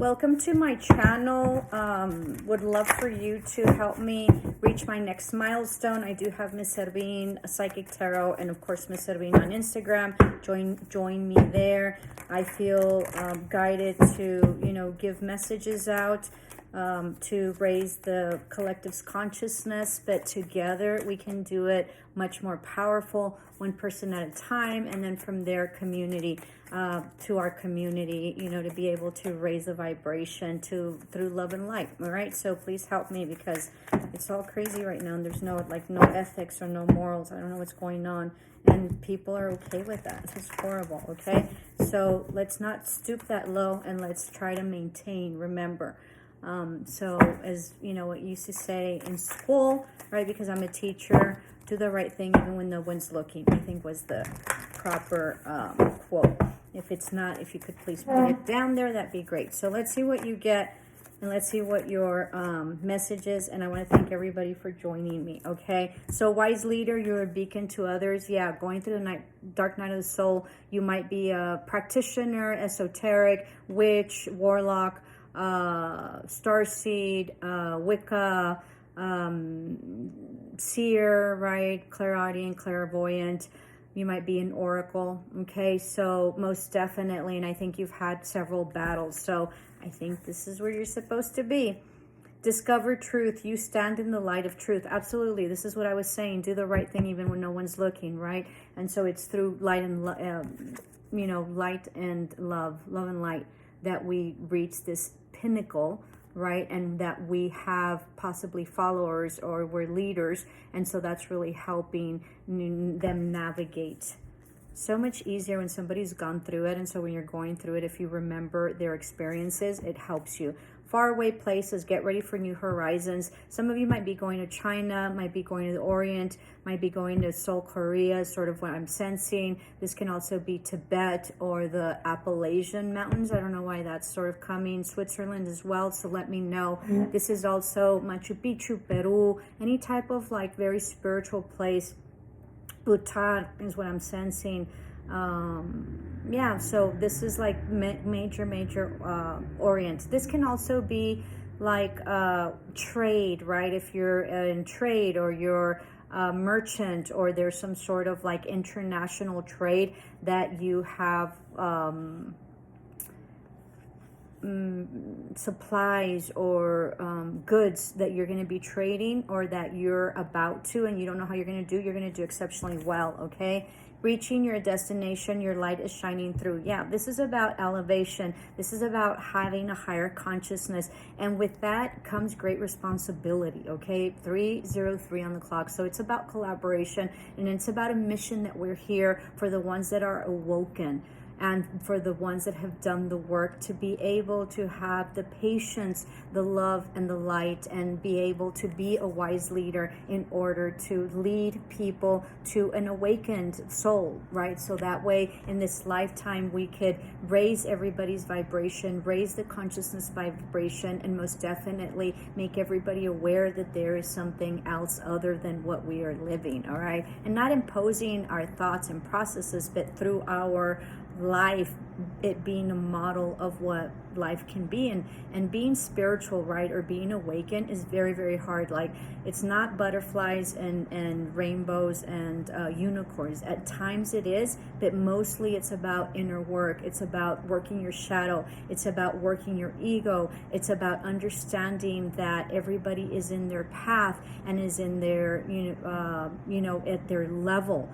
Welcome to my channel. Would love for you to help me reach my next milestone. I do have Miss Servin, a Psychic Tarot, and of course Miss Servin on Instagram. Join me there. I feel guided to give messages out to raise the collective's consciousness, but together we can do it much more powerful, one person at a time, and then from their community to our community, to be able to raise the vibration through love and light. All right, so please help me, because it's all crazy right now, and there's no ethics or no morals. I don't know what's going on, and people are okay with that. It's just horrible. Okay, so let's not stoop that low, and let's try to maintain. Remember, so as you know, what used to say in school, right, because I'm a teacher, do the right thing even when no one's looking, I think was the proper quote. If it's not, if you could please put it down there, that'd be great. So let's see what you get, and let's see what your message is. And I want to thank everybody for joining me. Okay, so wise leader, you're a beacon to others. Yeah, going through the dark night of the soul. You might be a practitioner, esoteric, witch, warlock, starseed, Wicca, seer, right, clairaudient, clairvoyant. You might be an oracle. Okay, so most definitely, and I think you've had several battles, so I think this is where you're supposed to be. Discover truth. You stand in the light of truth. Absolutely, this is what I was saying. Do the right thing even when no one's looking, right? And so it's through light and light and love and light, that we reach this pinnacle, right? And that we have possibly followers, or we're leaders, and so that's really helping them navigate so much easier when somebody's gone through it. And so when you're going through it, if you remember their experiences, it helps you. Faraway places, get ready for new horizons. Some of you might be going to China, might be going to the Orient, might be going to Seoul, Korea, sort of what I'm sensing. This can also be Tibet or the Appalachian Mountains. I don't know why that's sort of coming. Switzerland as well, so let me know. This is also Machu Picchu, Peru, any type of very spiritual place. Bhutan is what I'm sensing. Yeah, so this is like major Orient. This can also be like trade, right? If you're in trade, or you're a merchant, or there's some sort of international trade that you have supplies or goods that you're going to be trading, or that you're about to, and you don't know how you're going to do exceptionally well. Okay, reaching your destination, your light is shining through. Yeah, this is about elevation. This is about having a higher consciousness, and with that comes great responsibility. Okay, 303 on the clock. So it's about collaboration, and it's about a mission that we're here for, the ones that are awoken, and for the ones that have done the work, to be able to have the patience, the love, and the light, and be able to be a wise leader in order to lead people to an awakened soul, right? So that way, in this lifetime, we could raise everybody's vibration, raise the consciousness vibration, and most definitely make everybody aware that there is something else other than what we are living, all right? And not imposing our thoughts and processes, but through our life, it being a model of what life can be. And being spiritual, right, or being awakened is very, very hard. It's not butterflies and rainbows and unicorns. At times it is, but mostly it's about inner work. It's about working your shadow. It's about working your ego. It's about understanding that everybody is in their path and is in their at their level.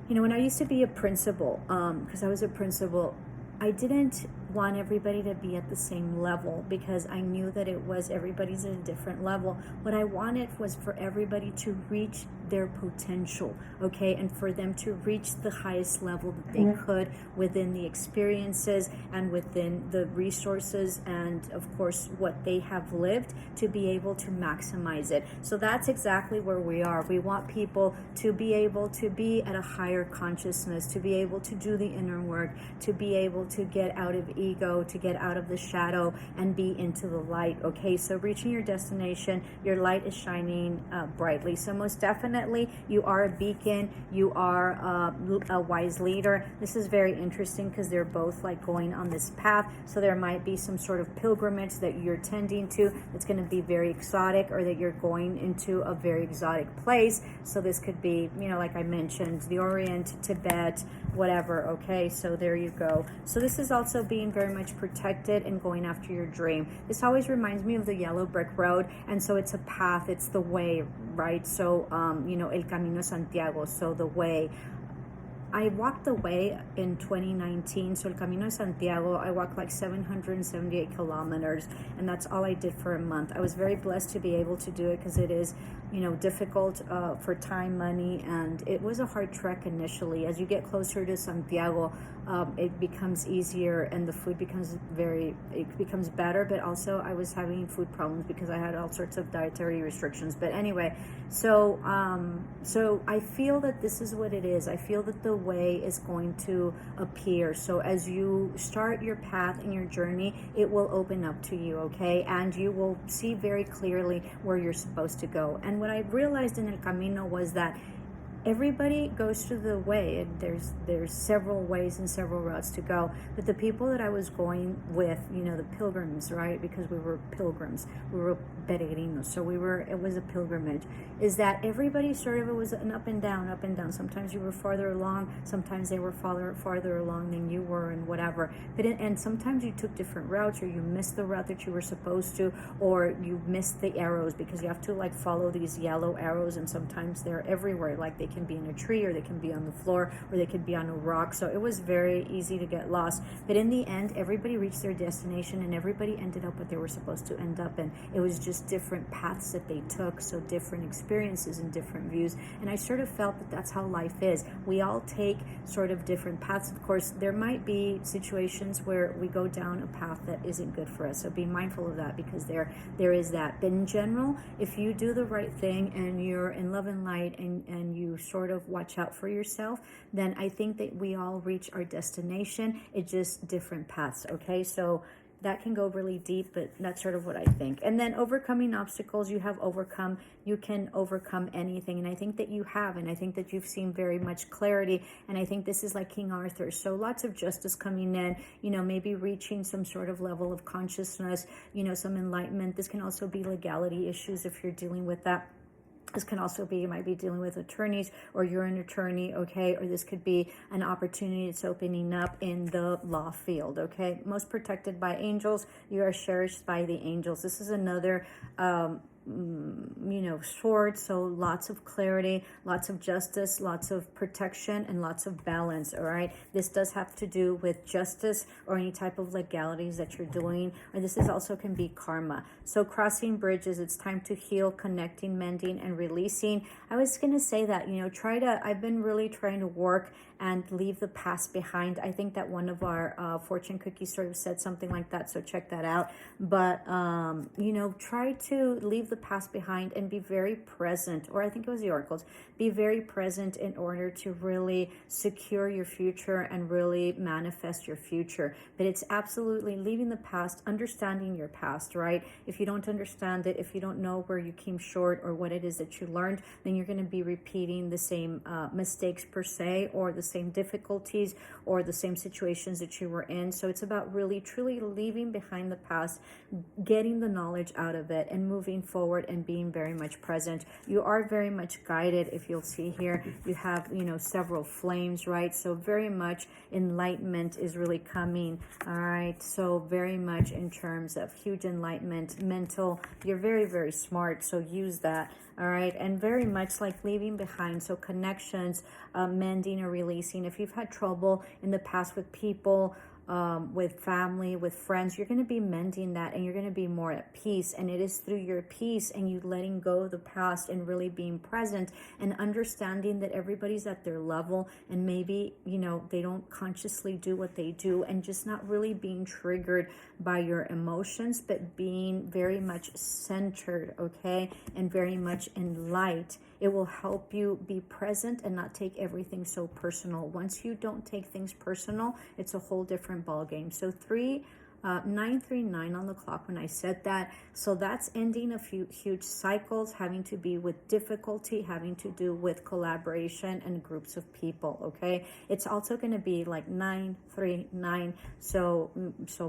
When I used to be a principal, because I was a principal, I didn't want everybody to be at the same level, because I knew that everybody's at a different level. What I wanted was for everybody to reach their potential, okay, and for them to reach the highest level that they could within the experiences and within the resources and, of course, what they have lived, to be able to maximize it. So that's exactly where we are. We want people to be able to be at a higher consciousness, to be able to do the inner work, to be able to get out of ego, to get out of the shadow and be into the light. Okay, so reaching your destination, your light is shining brightly. So most definitely you are a beacon, you are a wise leader. This is very interesting because they're both like going on this path. So there might be some sort of pilgrimage that you're tending to that's going to be very exotic, or that you're going into a very exotic place. So this could be, you know, like I mentioned, the Orient, Tibet, whatever. Okay, so there you go. So this is also being very much protected and going after your dream. This always reminds me of the yellow brick road, and so it's a path, it's the way, right? So you know, El Camino Santiago, so the way. I walked the way in 2019, so El Camino de Santiago, I walked like 778 kilometers, and that's all I did for a month. I was very blessed to be able to do it because it is, you know, difficult for time, money, and it was a hard trek initially. As you get closer to Santiago, it becomes easier and the food becomes better, but also I was having food problems because I had all sorts of dietary restrictions. But anyway, so I feel that this is what it is. I feel that the way is going to appear. So as you start your path and your journey, it will open up to you, okay? And you will see very clearly where you're supposed to go. And what I realized in El Camino was that everybody goes through the way, and there's several ways and several routes to go, but the people that I was going with, you know, the pilgrims, right, because we were pilgrims, we were peregrinos, so it was a pilgrimage, is that everybody sort of, it was an up and down. Sometimes you were farther along, sometimes they were farther along than you were, and whatever. But and sometimes you took different routes, or you missed the route that you were supposed to, or you missed the arrows, because you have to like follow these yellow arrows, and sometimes they're everywhere, like they can be in a tree, or they can be on the floor, or they could be on a rock. So it was very easy to get lost. But in the end, everybody reached their destination, and everybody ended up what they were supposed to end up in. It was just different paths that they took, so different experiences and different views. And I sort of felt that that's how life is. We all take sort of different paths. Of course, there might be situations where we go down a path that isn't good for us. So be mindful of that, because there is that. But in general, if you do the right thing and you're in love and light, and you sort of watch out for yourself, then I think that we all reach our destination. It's just different paths, okay? So that can go really deep, but that's sort of what I think. And then overcoming obstacles, you can overcome anything. And I think that you have, and I think that you've seen very much clarity. And I think this is like King Arthur. So lots of justice coming in, you know, maybe reaching some sort of level of consciousness, you know, some enlightenment. This can also be legality issues if you're dealing with that. This can also be, you might be dealing with attorneys, or you're an attorney, okay? Or this could be an opportunity that's opening up in the law field, okay? Most protected by angels. You are cherished by the angels. This is another you know, sword. So lots of clarity, lots of justice, lots of protection, and lots of balance. All right, this does have to do with justice or any type of legalities that you're doing, or this is also can be karma. So crossing bridges, it's time to heal, connecting, mending, and releasing. I was going to say that, you know, I've been really trying to work and leave the past behind. I think that one of our fortune cookies sort of said something like that, so check that out. But you know, try to leave the past behind and be very present, or I think it was the oracles, be very present in order to really secure your future and really manifest your future. But it's absolutely leaving the past, understanding your past, right? If you don't understand it, if you don't know where you came short or what it is that you learned, then you're going to be repeating the same mistakes per se, or the same difficulties, or the same situations that you were in. So it's about really truly leaving behind the past, getting the knowledge out of it, and moving forward and being very much present. You are very much guided. If you'll see here, you have, you know, several flames, right? So very much enlightenment is really coming. All right, so very much in terms of huge enlightenment, mental, you're very, very smart, so use that. All right, and very much like leaving behind, so connections, mending or releasing. If you've had trouble in the past with people, with family, with friends, you're going to be mending that, and you're going to be more at peace. And it is through your peace and you letting go of the past and really being present and understanding that everybody's at their level, and maybe, you know, they don't consciously do what they do, and just not really being triggered by your emotions, but being very much centered, okay, and very much in light. It will help you be present and not take everything so personal. Once you don't take things personal, it's a whole different different ball game. So 939 on the clock when I said that. So that's ending a few huge cycles, having to be with difficulty, having to do with collaboration and groups of people. Okay, it's also going to be like 939. So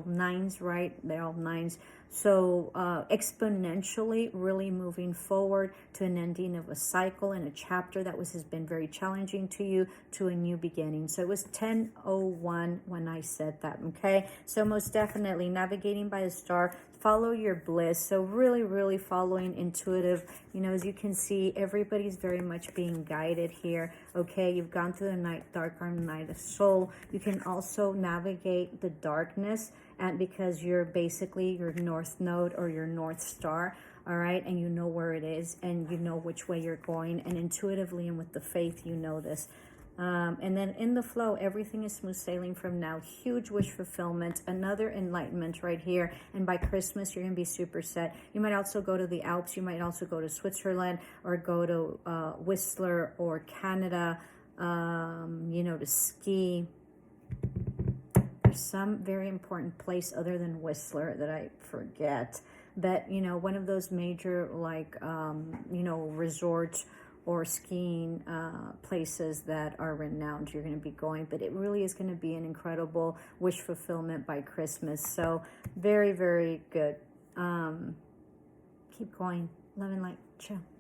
nines, right? They're all nines. So exponentially really moving forward to an ending of a cycle and a chapter that has been very challenging to you, to a new beginning. So it was 10:01 when I said that. Okay, so most definitely navigating by a star, follow your bliss. So really following intuitive. You know, as you can see, everybody's very much being guided here. Okay, you've gone through the night, dark night of soul. You can also navigate the darkness, and because you're basically your north node or your north star, all right, and you know where it is, and you know which way you're going, and intuitively and with the faith, you know this. And then in the flow, everything is smooth sailing from now. Huge wish fulfillment, another enlightenment right here. And by Christmas, you're going to be super set. You might also go to the Alps. You might also go to Switzerland, or go to Whistler or Canada, you know, to ski. There's some very important place other than Whistler that I forget. But, you know, one of those major, like, you know, resorts or skiing places that are renowned you're going to be going. But it really is going to be an incredible wish fulfillment by Christmas. So very good. Keep going. Love and light. Ciao.